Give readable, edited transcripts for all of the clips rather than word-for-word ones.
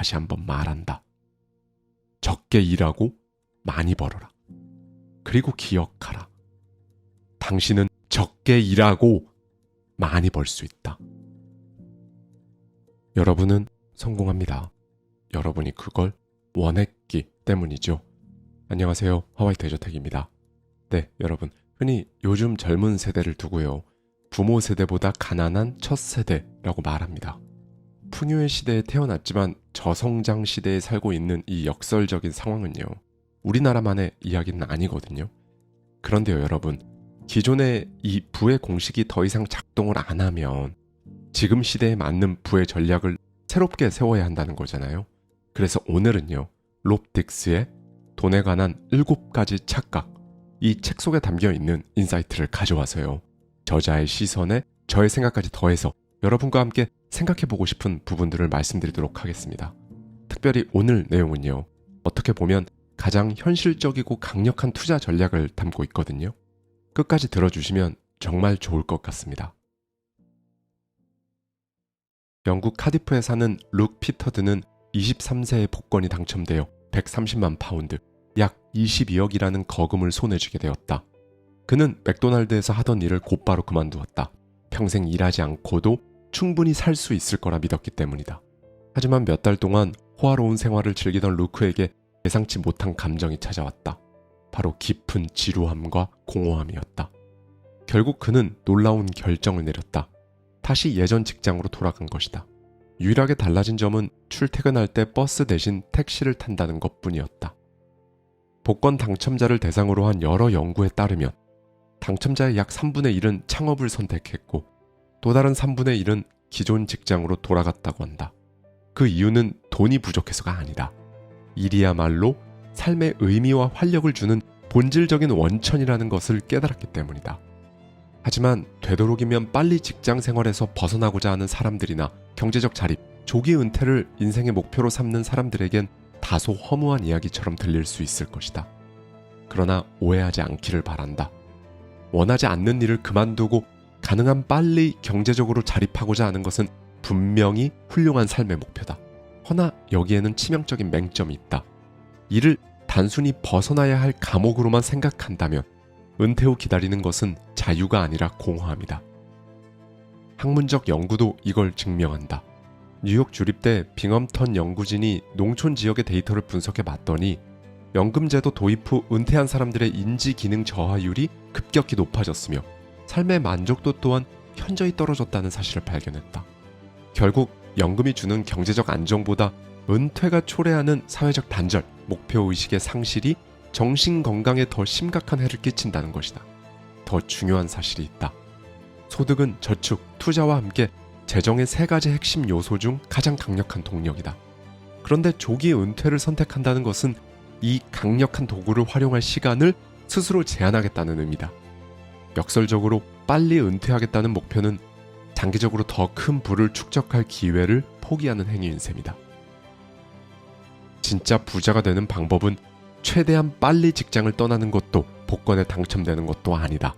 다시 한번 말한다. 적게 일하고 많이 벌어라. 그리고 기억하라. 당신은 적게 일하고 많이 벌 수 있다. 여러분은 성공합니다. 여러분이 그걸 원했기 때문이죠. 안녕하세요. 화이트 에저택입니다. 네, 여러분. 흔히 요즘 젊은 세대를 두고요. 부모 세대보다 가난한 첫 세대라고 말합니다. 풍요의 시대에 태어났지만 저성장 시대에 살고 있는 이 역설적인 상황은요. 우리나라만의 이야기는 아니거든요. 그런데요, 여러분. 기존의 이 부의 공식이 더 이상 작동을 안 하면 지금 시대에 맞는 부의 전략을 새롭게 세워야 한다는 거잖아요. 그래서 오늘은요. 롭 딕스의 돈에 관한 7가지 착각, 이 책 속에 담겨있는 인사이트를 가져와서요. 저자의 시선에 저의 생각까지 더해서 여러분과 함께 생각해보고 싶은 부분들을 말씀드리도록 하겠습니다. 특별히 오늘 내용은요. 어떻게 보면 가장 현실적이고 강력한 투자 전략을 담고 있거든요. 끝까지 들어주시면 정말 좋을 것 같습니다. 영국 카디프에 사는 룩 피터드는 23세에 복권이 당첨되어 130만 파운드, 약 22억이라는 거금을 손에 쥐게 되었다. 그는 맥도날드에서 하던 일을 곧바로 그만두었다. 평생 일하지 않고도 충분히 살 수 있을 거라 믿었기 때문이다. 하지만 몇 달 동안 호화로운 생활을 즐기던 루크에게 예상치 못한 감정이 찾아왔다. 바로 깊은 지루함과 공허함이었다. 결국 그는 놀라운 결정을 내렸다. 다시 예전 직장으로 돌아간 것이다. 유일하게 달라진 점은 출퇴근할 때 버스 대신 택시를 탄다는 것뿐이었다. 복권 당첨자를 대상으로 한 여러 연구에 따르면 당첨자의 약 3분의 1은 창업을 선택했고 또 다른 3분의 1은 기존 직장으로 돌아갔다고 한다. 그 이유는 돈이 부족해서가 아니다. 일이야말로 삶의 의미와 활력을 주는 본질적인 원천이라는 것을 깨달았기 때문이다. 하지만 되도록이면 빨리 직장 생활에서 벗어나고자 하는 사람들이나 경제적 자립, 조기 은퇴를 인생의 목표로 삼는 사람들에겐 다소 허무한 이야기처럼 들릴 수 있을 것이다. 그러나 오해하지 않기를 바란다. 원하지 않는 일을 그만두고 가능한 빨리 경제적으로 자립하고자 하는 것은 분명히 훌륭한 삶의 목표다. 허나 여기에는 치명적인 맹점이 있다. 이를 단순히 벗어나야 할 감옥으로만 생각한다면 은퇴 후 기다리는 것은 자유가 아니라 공허함이다. 학문적 연구도 이걸 증명한다. 뉴욕 주립대 빙엄턴 연구진이 농촌 지역의 데이터를 분석해 봤더니 연금제도 도입 후 은퇴한 사람들의 인지 기능 저하율이 급격히 높아졌으며 삶의 만족도 또한 현저히 떨어졌다는 사실을 발견했다. 결국 연금이 주는 경제적 안정보다 은퇴가 초래하는 사회적 단절, 목표의식의 상실이 정신건강에 더 심각한 해를 끼친다는 것이다. 더 중요한 사실이 있다. 소득은 저축, 투자와 함께 재정의 3가지 핵심 요소 중 가장 강력한 동력이다. 그런데 조기 은퇴를 선택한다는 것은 이 강력한 도구를 활용할 시간을 스스로 제한하겠다는 의미다. 역설적으로 빨리 은퇴하겠다는 목표는 장기적으로 더 큰 부를 축적할 기회를 포기하는 행위인 셈이다. 진짜 부자가 되는 방법은 최대한 빨리 직장을 떠나는 것도 복권에 당첨되는 것도 아니다.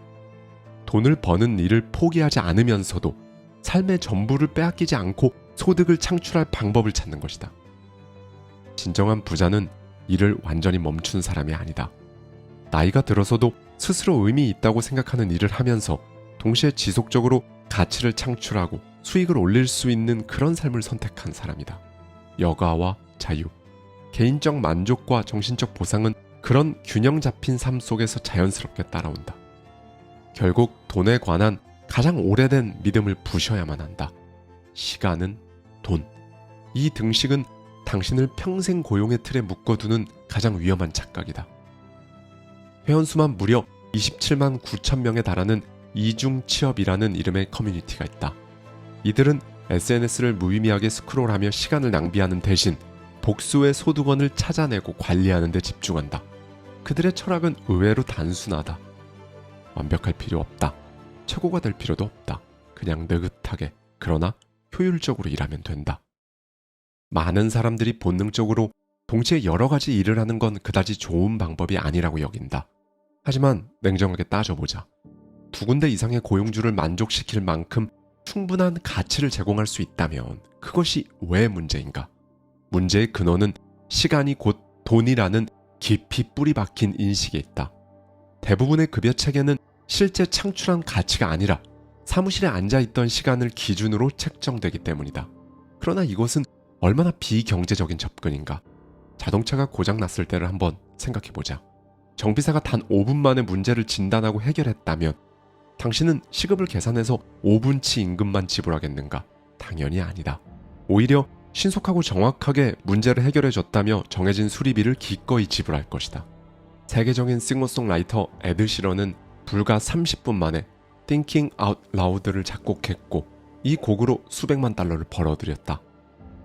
돈을 버는 일을 포기하지 않으면서도 삶의 전부를 빼앗기지 않고 소득을 창출할 방법을 찾는 것이다. 진정한 부자는 일을 완전히 멈춘 사람이 아니다. 나이가 들어서도 스스로 의미 있다고 생각하는 일을 하면서 동시에 지속적으로 가치를 창출하고 수익을 올릴 수 있는 그런 삶을 선택한 사람이다. 여가와 자유, 개인적 만족과 정신적 보상은 그런 균형 잡힌 삶 속에서 자연스럽게 따라온다. 결국 돈에 관한 가장 오래된 믿음을 부셔야만 한다. 시간은 돈. 이 등식은 당신을 평생 고용의 틀에 묶어두는 가장 위험한 착각이다. 회원수만 무려 27만 9천 명에 달하는 이중취업이라는 이름의 커뮤니티가 있다. 이들은 SNS를 무의미하게 스크롤하며 시간을 낭비하는 대신 복수의 소득원을 찾아내고 관리하는 데 집중한다. 그들의 철학은 의외로 단순하다. 완벽할 필요 없다. 최고가 될 필요도 없다. 그냥 느긋하게 그러나 효율적으로 일하면 된다. 많은 사람들이 본능적으로 동시에 여러 가지 일을 하는 건 그다지 좋은 방법이 아니라고 여긴다. 하지만 냉정하게 따져보자. 2군데 이상의 고용주를 만족시킬 만큼 충분한 가치를 제공할 수 있다면 그것이 왜 문제인가? 문제의 근원은 시간이 곧 돈이라는 깊이 뿌리 박힌 인식에 있다. 대부분의 급여 체계는 실제 창출한 가치가 아니라 사무실에 앉아있던 시간을 기준으로 책정되기 때문이다. 그러나 이것은 얼마나 비경제적인 접근인가. 자동차가 고장났을 때를 한번 생각해보자. 정비사가 단 5분 만에 문제를 진단하고 해결했다면 당신은 시급을 계산해서 5분치 임금만 지불하겠는가? 당연히 아니다. 오히려 신속하고 정확하게 문제를 해결해줬다며 정해진 수리비를 기꺼이 지불할 것이다. 세계적인 싱어송라이터 에드 시런은 불과 30분 만에 Thinking Out Loud를 작곡했고 이 곡으로 수백만 달러를 벌어들였다.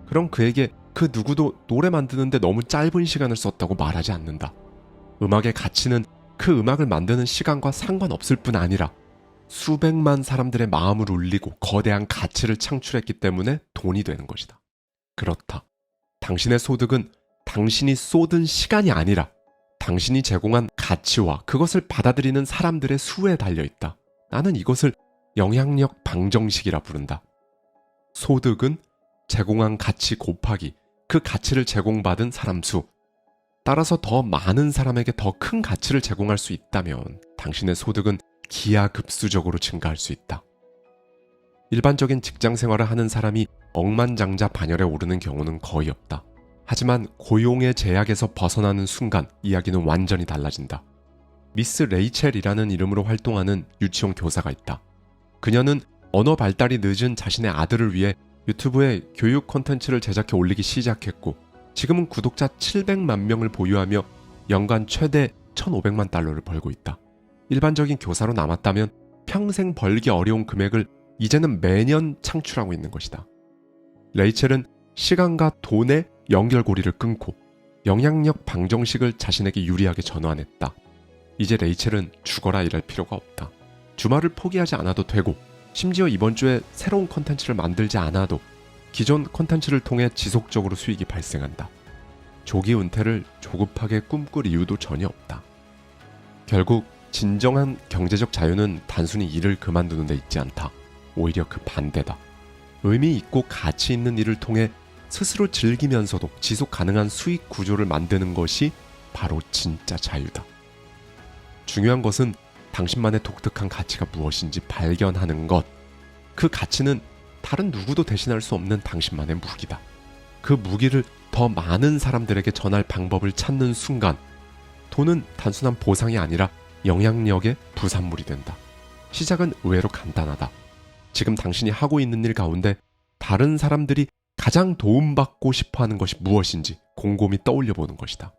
그럼 그에게 그 누구도 노래 만드는데 너무 짧은 시간을 썼다고 말하지 않는다. 음악의 가치는 그 음악을 만드는 시간과 상관없을 뿐 아니라 수백만 사람들의 마음을 울리고 거대한 가치를 창출했기 때문에 돈이 되는 것이다. 그렇다. 당신의 소득은 당신이 쏟은 시간이 아니라 당신이 제공한 가치와 그것을 받아들이는 사람들의 수에 달려있다. 나는 이것을 영향력 방정식이라 부른다. 소득은 제공한 가치 곱하기 그 가치를 제공받은 사람 수. 따라서 더 많은 사람에게 더 큰 가치를 제공할 수 있다면 당신의 소득은 기하급수적으로 증가할 수 있다. 일반적인 직장 생활을 하는 사람이 억만장자 반열에 오르는 경우는 거의 없다. 하지만 고용의 제약에서 벗어나는 순간 이야기는 완전히 달라진다. 미스 레이첼이라는 이름으로 활동하는 유치원 교사가 있다. 그녀는 언어 발달이 늦은 자신의 아들을 위해 유튜브에 교육 콘텐츠를 제작해 올리기 시작했고 지금은 구독자 700만 명을 보유하며 연간 최대 1,500만 달러를 벌고 있다. 일반적인 교사로 남았다면 평생 벌기 어려운 금액을 이제는 매년 창출하고 있는 것이다. 레이첼은 시간과 돈의 연결고리를 끊고 영향력 방정식을 자신에게 유리하게 전환했다. 이제 레이첼은 죽어라 일할 필요가 없다. 주말을 포기하지 않아도 되고 심지어 이번 주에 새로운 콘텐츠를 만들지 않아도 기존 콘텐츠를 통해 지속적으로 수익이 발생한다. 조기 은퇴를 조급하게 꿈꿀 이유도 전혀 없다. 결국 진정한 경제적 자유는 단순히 일을 그만두는 데 있지 않다. 오히려 그 반대다. 의미 있고 가치 있는 일을 통해 스스로 즐기면서도 지속 가능한 수익 구조를 만드는 것이 바로 진짜 자유다. 중요한 것은 당신만의 독특한 가치가 무엇인지 발견하는 것. 그 가치는 다른 누구도 대신할 수 없는 당신만의 무기다. 그 무기를 더 많은 사람들에게 전할 방법을 찾는 순간 돈은 단순한 보상이 아니라 영향력의 부산물이 된다. 시작은 의외로 간단하다. 지금 당신이 하고 있는 일 가운데 다른 사람들이 가장 도움받고 싶어하는 것이 무엇인지 곰곰이 떠올려 보는 것이다.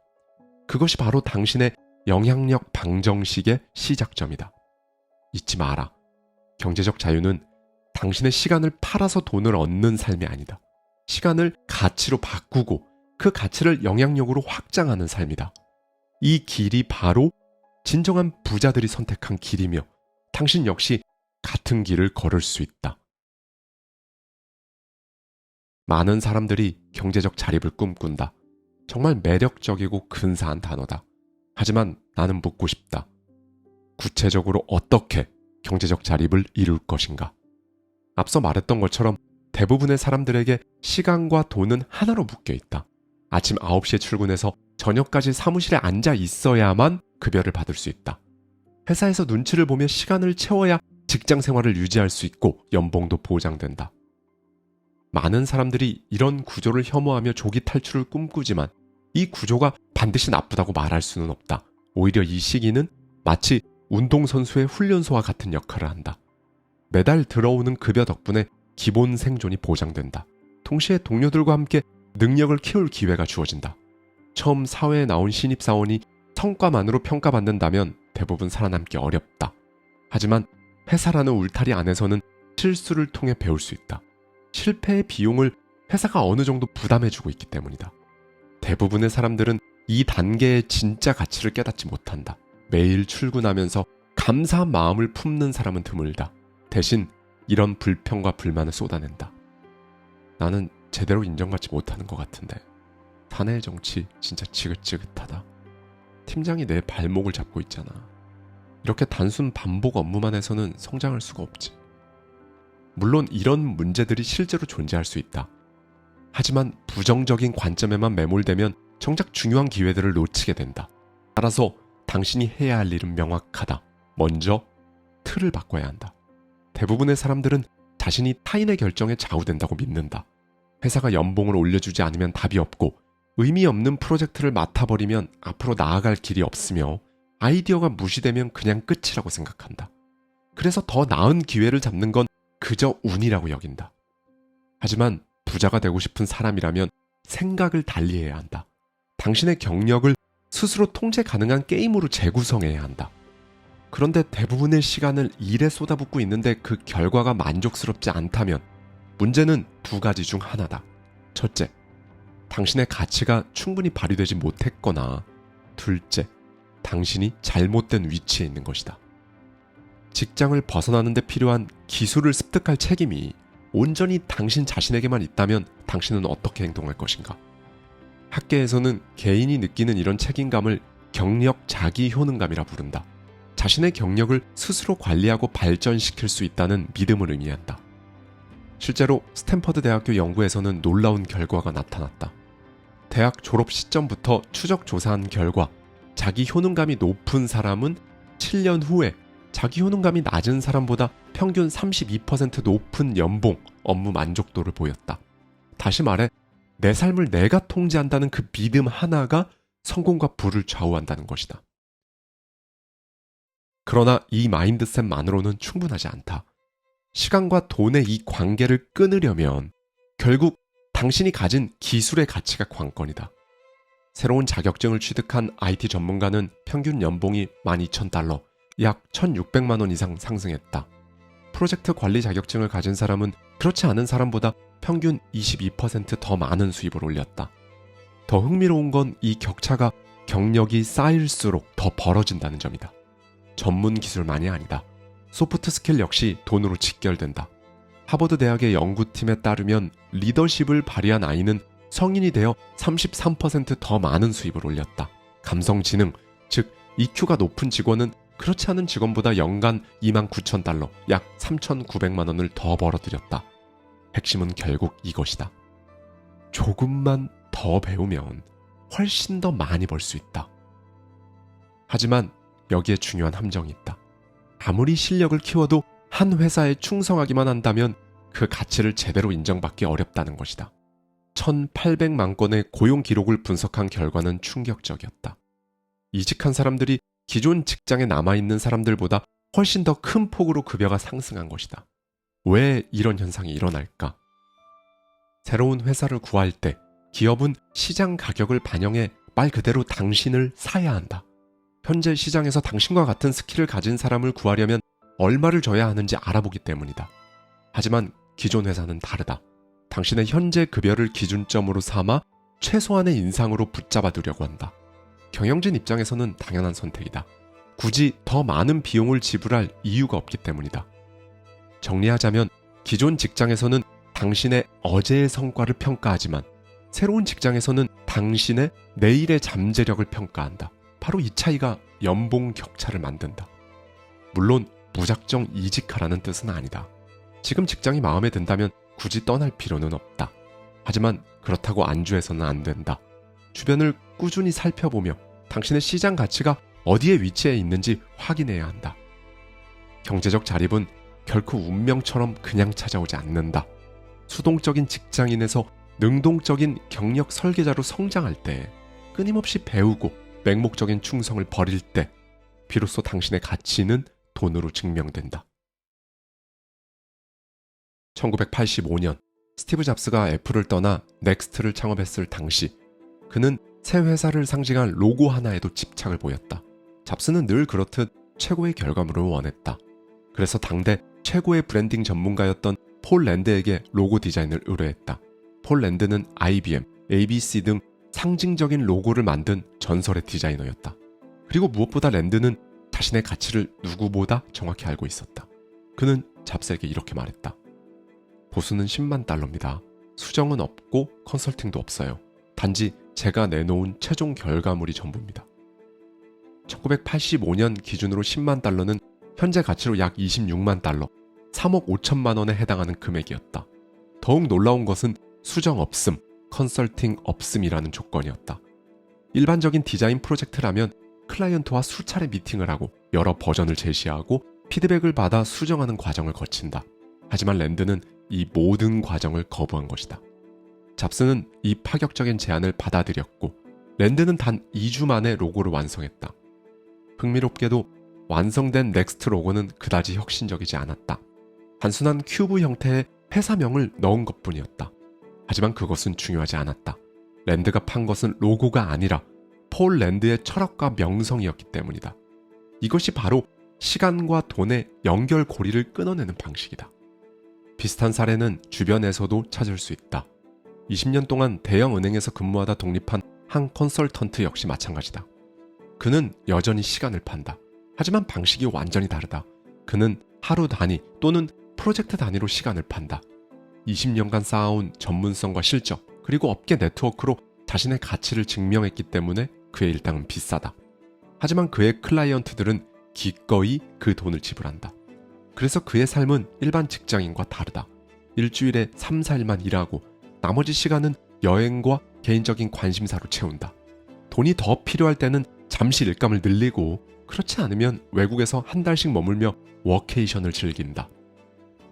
그것이 바로 당신의 영향력 방정식의 시작점이다. 잊지 마라. 경제적 자유는 당신의 시간을 팔아서 돈을 얻는 삶이 아니다. 시간을 가치로 바꾸고 그 가치를 영향력으로 확장하는 삶이다. 이 길이 바로 진정한 부자들이 선택한 길이며 당신 역시 같은 길을 걸을 수 있다. 많은 사람들이 경제적 자립을 꿈꾼다. 정말 매력적이고 근사한 단어다. 하지만 나는 묻고 싶다. 구체적으로 어떻게 경제적 자립을 이룰 것인가? 앞서 말했던 것처럼 대부분의 사람들에게 시간과 돈은 하나로 묶여 있다. 아침 9시에 출근해서 저녁까지 사무실에 앉아 있어야만 급여를 받을 수 있다. 회사에서 눈치를 보며 시간을 채워야 직장 생활을 유지할 수 있고 연봉도 보장된다. 많은 사람들이 이런 구조를 혐오하며 조기 탈출을 꿈꾸지만 이 구조가 반드시 나쁘다고 말할 수는 없다. 오히려 이 시기는 마치 운동선수의 훈련소와 같은 역할을 한다. 매달 들어오는 급여 덕분에 기본 생존이 보장된다. 동시에 동료들과 함께 능력을 키울 기회가 주어진다. 처음 사회에 나온 신입사원이 성과만으로 평가받는다면 대부분 살아남기 어렵다. 하지만 회사라는 울타리 안에서는 실수를 통해 배울 수 있다. 실패의 비용을 회사가 어느 정도 부담해주고 있기 때문이다. 대부분의 사람들은 이 단계의 진짜 가치를 깨닫지 못한다. 매일 출근하면서 감사한 마음을 품는 사람은 드물다. 대신 이런 불평과 불만을 쏟아낸다. 나는 제대로 인정받지 못하는 것 같은데 사내의 정치 진짜 지긋지긋하다. 팀장이 내 발목을 잡고 있잖아. 이렇게 단순 반복 업무만 해서는 성장할 수가 없지. 물론 이런 문제들이 실제로 존재할 수 있다. 하지만 부정적인 관점에만 매몰되면 정작 중요한 기회들을 놓치게 된다. 따라서 당신이 해야 할 일은 명확하다. 먼저 틀을 바꿔야 한다. 대부분의 사람들은 자신이 타인의 결정에 좌우된다고 믿는다. 회사가 연봉을 올려주지 않으면 답이 없고 의미 없는 프로젝트를 맡아버리면 앞으로 나아갈 길이 없으며 아이디어가 무시되면 그냥 끝이라고 생각한다. 그래서 더 나은 기회를 잡는 건 그저 운이라고 여긴다. 하지만 부자가 되고 싶은 사람이라면 생각을 달리해야 한다. 당신의 경력을 스스로 통제 가능한 게임으로 재구성해야 한다. 그런데 대부분의 시간을 일에 쏟아붓고 있는데 그 결과가 만족스럽지 않다면 문제는 두 가지 중 하나다. 첫째, 당신의 가치가 충분히 발휘되지 못했거나 둘째, 당신이 잘못된 위치에 있는 것이다. 직장을 벗어나는 데 필요한 기술을 습득할 책임이 온전히 당신 자신에게만 있다면 당신은 어떻게 행동할 것인가? 학계에서는 개인이 느끼는 이런 책임감을 경력 자기 효능감이라 부른다. 자신의 경력을 스스로 관리하고 발전시킬 수 있다는 믿음을 의미한다. 실제로 스탠퍼드 대학교 연구에서는 놀라운 결과가 나타났다. 대학 졸업 시점부터 추적 조사한 결과 자기 효능감이 높은 사람은 7년 후에 자기 효능감이 낮은 사람보다 평균 32% 높은 연봉, 업무 만족도를 보였다. 다시 말해 내 삶을 내가 통제한다는 그 믿음 하나가 성공과 불을 좌우한다는 것이다. 그러나 이 마인드셋만으로는 충분하지 않다. 시간과 돈의 이 관계를 끊으려면 결국 당신이 가진 기술의 가치가 관건이다. 새로운 자격증을 취득한 IT 전문가는 평균 연봉이 12,000달러, 약 1,600만 원 이상 상승했다. 프로젝트 관리 자격증을 가진 사람은 그렇지 않은 사람보다 평균 22% 더 많은 수입을 올렸다. 더 흥미로운 건 이 격차가 경력이 쌓일수록 더 벌어진다는 점이다. 전문 기술만이 아니다. 소프트 스킬 역시 돈으로 직결된다. 하버드 대학의 연구팀에 따르면 리더십을 발휘한 아이는 성인이 되어 33% 더 많은 수입을 올렸다. 감성 지능, 즉 EQ가 높은 직원은 그렇지 않은 직원보다 연간 29,000달러, 약 3,900만 원을 더 벌어들였다. 핵심은 결국 이것이다. 조금만 더 배우면 훨씬 더 많이 벌 수 있다. 하지만 여기에 중요한 함정이 있다. 아무리 실력을 키워도 한 회사에 충성하기만 한다면 그 가치를 제대로 인정받기 어렵다는 것이다. 1,800만 건의 고용 기록을 분석한 결과는 충격적이었다. 이직한 사람들이 기존 직장에 남아있는 사람들보다 훨씬 더 큰 폭으로 급여가 상승한 것이다. 왜 이런 현상이 일어날까? 새로운 회사를 구할 때 기업은 시장 가격을 반영해 말 그대로 당신을 사야 한다. 현재 시장에서 당신과 같은 스킬을 가진 사람을 구하려면 얼마를 줘야 하는지 알아보기 때문이다. 하지만 기존 회사는 다르다. 당신의 현재 급여를 기준점으로 삼아 최소한의 인상으로 붙잡아 두려고 한다. 경영진 입장에서는 당연한 선택이다. 굳이 더 많은 비용을 지불할 이유가 없기 때문이다. 정리하자면 기존 직장에서는 당신의 어제의 성과를 평가하지만 새로운 직장에서는 당신의 내일의 잠재력을 평가한다. 바로 이 차이가 연봉 격차를 만든다. 물론 무작정 이직하라는 뜻은 아니다. 지금 직장이 마음에 든다면 굳이 떠날 필요는 없다. 하지만 그렇다고 안주해서는 안 된다. 주변을 꾸준히 살펴보며 당신의 시장 가치가 어디에 위치해 있는지 확인해야 한다. 경제적 자립은 결코 운명처럼 그냥 찾아오지 않는다. 수동적인 직장인에서 능동적인 경력 설계자로 성장할 때, 끊임없이 배우고 맹목적인 충성을 버릴 때 비로소 당신의 가치는 돈으로 증명된다. 1985년 스티브 잡스가 애플을 떠나 넥스트를 창업했을 당시 그는 새 회사를 상징한 로고 하나에도 집착을 보였다. 잡스는 늘 그렇듯 최고의 결과물을 원했다. 그래서 당대 최고의 브랜딩 전문가였던 폴 랜드에게 로고 디자인을 의뢰했다. 폴 랜드는 IBM, ABC 등 상징적인 로고를 만든 전설의 디자이너였다. 그리고 무엇보다 랜드는 자신의 가치를 누구보다 정확히 알고 있었다. 그는 잡스에게 이렇게 말했다. 보수는 10만 달러입니다. 수정은 없고 컨설팅도 없어요. 단지 제가 내놓은 최종 결과물이 전부입니다. 1985년 기준으로 10만 달러는 현재 가치로 약 26만 달러, 3억 5천만 원에 해당하는 금액이었다. 더욱 놀라운 것은 수정 없음, 컨설팅 없음이라는 조건이었다. 일반적인 디자인 프로젝트라면 클라이언트와 수차례 미팅을 하고 여러 버전을 제시하고 피드백을 받아 수정하는 과정을 거친다. 하지만 랜드는 이 모든 과정을 거부한 것이다. 잡스는 이 파격적인 제안을 받아들였고 랜드는 단 2주 만에 로고를 완성했다. 흥미롭게도 완성된 넥스트 로고는 그다지 혁신적이지 않았다. 단순한 큐브 형태의 회사명을 넣은 것뿐이었다. 하지만 그것은 중요하지 않았다. 랜드가 판 것은 로고가 아니라 폴 랜드의 철학과 명성이었기 때문이다. 이것이 바로 시간과 돈의 연결고리를 끊어내는 방식이다. 비슷한 사례는 주변에서도 찾을 수 있다. 20년 동안 대형 은행에서 근무하다 독립한 한 컨설턴트 역시 마찬가지다. 그는 여전히 시간을 판다. 하지만 방식이 완전히 다르다. 그는 하루 단위 또는 프로젝트 단위로 시간을 판다. 20년간 쌓아온 전문성과 실적 그리고 업계 네트워크로 자신의 가치를 증명했기 때문에 그의 일당은 비싸다. 하지만 그의 클라이언트들은 기꺼이 그 돈을 지불한다. 그래서 그의 삶은 일반 직장인과 다르다. 일주일에 3, 4일만 일하고 나머지 시간은 여행과 개인적인 관심사로 채운다. 돈이 더 필요할 때는 잠시 일감을 늘리고 그렇지 않으면 외국에서 한 달씩 머물며 워케이션을 즐긴다.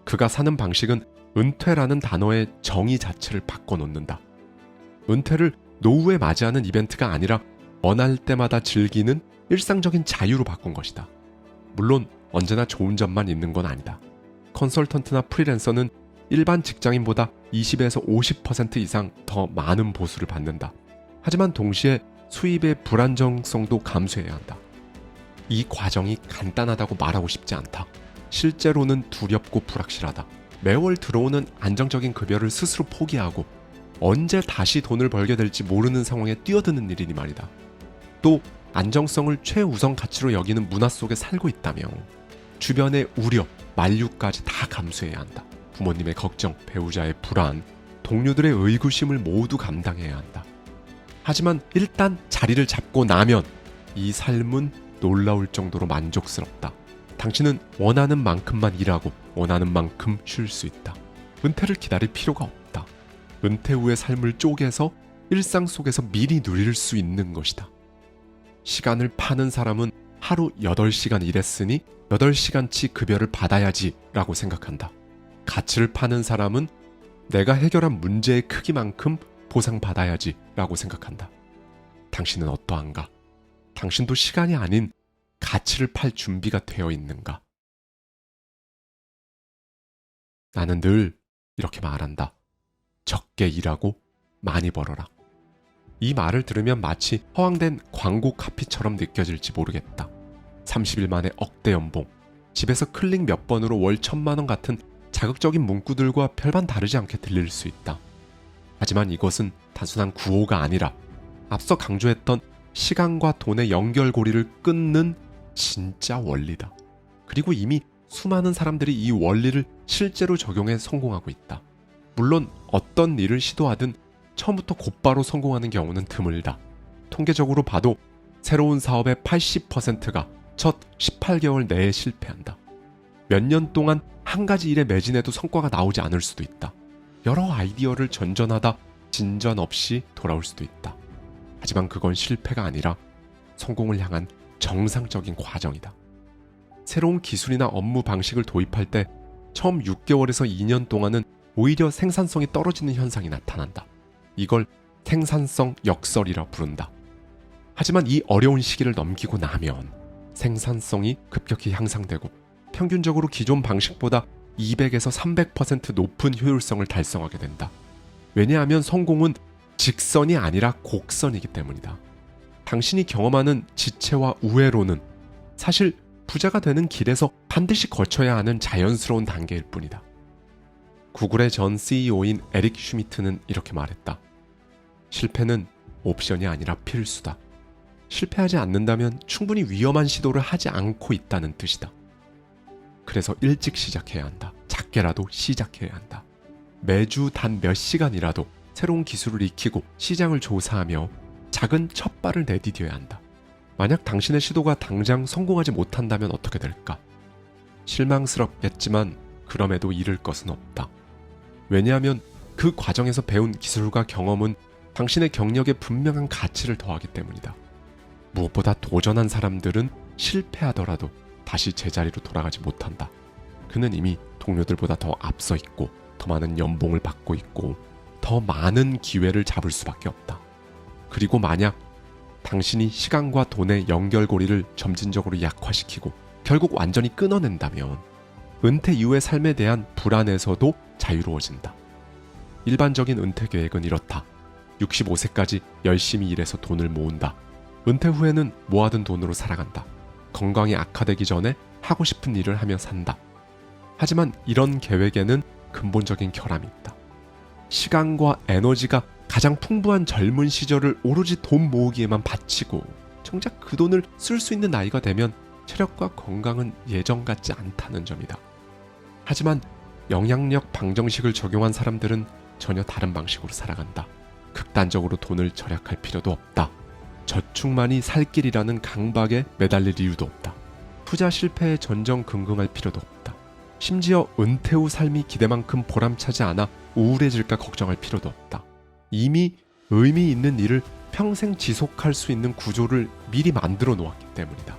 그가 사는 방식은 은퇴라는 단어의 정의 자체를 바꿔놓는다. 은퇴를 노후에 맞이하는 이벤트가 아니라 원할 때마다 즐기는 일상적인 자유로 바꾼 것이다. 물론 언제나 좋은 점만 있는 건 아니다. 컨설턴트나 프리랜서는 일반 직장인보다 20에서 50% 이상 더 많은 보수를 받는다. 하지만 동시에 수입의 불안정성도 감수해야 한다. 이 과정이 간단하다고 말하고 싶지 않다. 실제로는 두렵고 불확실하다. 매월 들어오는 안정적인 급여를 스스로 포기하고 언제 다시 돈을 벌게 될지 모르는 상황에 뛰어드는 일이니 말이다. 또 안정성을 최우선 가치로 여기는 문화 속에 살고 있다며 주변의 우려, 만류까지 다 감수해야 한다. 부모님의 걱정, 배우자의 불안, 동료들의 의구심을 모두 감당해야 한다. 하지만 일단 자리를 잡고 나면 이 삶은 놀라울 정도로 만족스럽다. 당신은 원하는 만큼만 일하고 원하는 만큼 쉴 수 있다. 은퇴를 기다릴 필요가 없다. 은퇴 후의 삶을 쪼개서 일상 속에서 미리 누릴 수 있는 것이다. 시간을 파는 사람은 하루 8시간 일했으니 8시간치 급여를 받아야지 라고 생각한다. 가치를 파는 사람은 내가 해결한 문제의 크기만큼 보상받아야지 라고 생각한다. 당신은 어떠한가? 당신도 시간이 아닌 가치를 팔 준비가 되어 있는가? 나는 늘 이렇게 말한다. 적게 일하고 많이 벌어라. 이 말을 들으면 마치 허황된 광고 카피처럼 느껴질지 모르겠다. 30일 만에 억대 연봉, 집에서 클릭 몇 번으로 월 1,000만 원 같은 자극적인 문구들과 별반 다르지 않게 들릴 수 있다. 하지만 이것은 단순한 구호가 아니라 앞서 강조했던 시간과 돈의 연결고리를 끊는 진짜 원리다. 그리고 이미 수많은 사람들이 이 원리를 실제로 적용해 성공하고 있다. 물론 어떤 일을 시도하든 처음부터 곧바로 성공하는 경우는 드물다. 통계적으로 봐도 새로운 사업의 80%가 첫 18개월 내에 실패한다. 몇 년 동안 한 가지 일에 매진해도 성과가 나오지 않을 수도 있다. 여러 아이디어를 전전하다 진전 없이 돌아올 수도 있다. 하지만 그건 실패가 아니라 성공을 향한 정상적인 과정이다. 새로운 기술이나 업무 방식을 도입할 때 처음 6개월에서 2년 동안은 오히려 생산성이 떨어지는 현상이 나타난다. 이걸 생산성 역설이라 부른다. 하지만 이 어려운 시기를 넘기고 나면 생산성이 급격히 향상되고 평균적으로 기존 방식보다 200에서 300% 높은 효율성을 달성하게 된다. 왜냐하면 성공은 직선이 아니라 곡선이기 때문이다. 당신이 경험하는 지체와 우회로는 사실 부자가 되는 길에서 반드시 거쳐야 하는 자연스러운 단계일 뿐이다. 구글의 전 CEO인 에릭 슈미트는 이렇게 말했다. 실패는 옵션이 아니라 필수다. 실패하지 않는다면 충분히 위험한 시도를 하지 않고 있다는 뜻이다. 그래서 일찍 시작해야 한다. 작게라도 시작해야 한다. 매주 단 몇 시간이라도 새로운 기술을 익히고 시장을 조사하며 작은 첫 발을 내디뎌야 한다. 만약 당신의 시도가 당장 성공하지 못한다면 어떻게 될까? 실망스럽겠지만 그럼에도 잃을 것은 없다. 왜냐하면 그 과정에서 배운 기술과 경험은 당신의 경력에 분명한 가치를 더하기 때문이다. 무엇보다 도전한 사람들은 실패하더라도 다시 제자리로 돌아가지 못한다. 그는 이미 동료들보다 더 앞서 있고 더 많은 연봉을 받고 있고 더 많은 기회를 잡을 수밖에 없다. 그리고 만약 당신이 시간과 돈의 연결고리를 점진적으로 약화시키고 결국 완전히 끊어낸다면 은퇴 이후의 삶에 대한 불안에서도 자유로워진다. 일반적인 은퇴 계획은 이렇다. 65세까지 열심히 일해서 돈을 모은다. 은퇴 후에는 모아둔 돈으로 살아간다. 건강이 악화되기 전에 하고 싶은 일을 하며 산다. 하지만 이런 계획에는 근본적인 결함이 있다. 시간과 에너지가 가장 풍부한 젊은 시절을 오로지 돈 모으기에만 바치고 정작 그 돈을 쓸 수 있는 나이가 되면 체력과 건강은 예전 같지 않다는 점이다. 하지만 영향력 방정식을 적용한 사람들은 전혀 다른 방식으로 살아간다. 극단적으로 돈을 절약할 필요도 없다. 저축만이 살 길이라는 강박에 매달릴 이유도 없다. 투자 실패에 전전긍긍할 필요도 없다. 심지어 은퇴 후 삶이 기대만큼 보람차지 않아 우울해질까 걱정할 필요도 없다. 이미 의미 있는 일을 평생 지속할 수 있는 구조를 미리 만들어 놓았기 때문이다.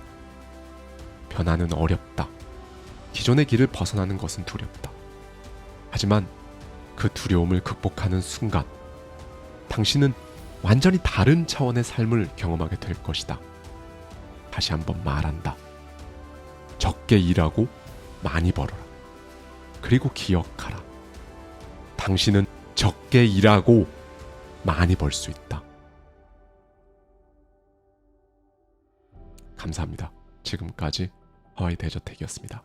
변화는 어렵다. 기존의 길을 벗어나는 것은 두렵다. 하지만 그 두려움을 극복하는 순간 당신은 완전히 다른 차원의 삶을 경험하게 될 것이다. 다시 한번 말한다. 적게 일하고 많이 벌어라. 그리고 기억하라. 당신은 적게 일하고 많이 벌 수 있다. 감사합니다. 지금까지 하와이 대저택이었습니다.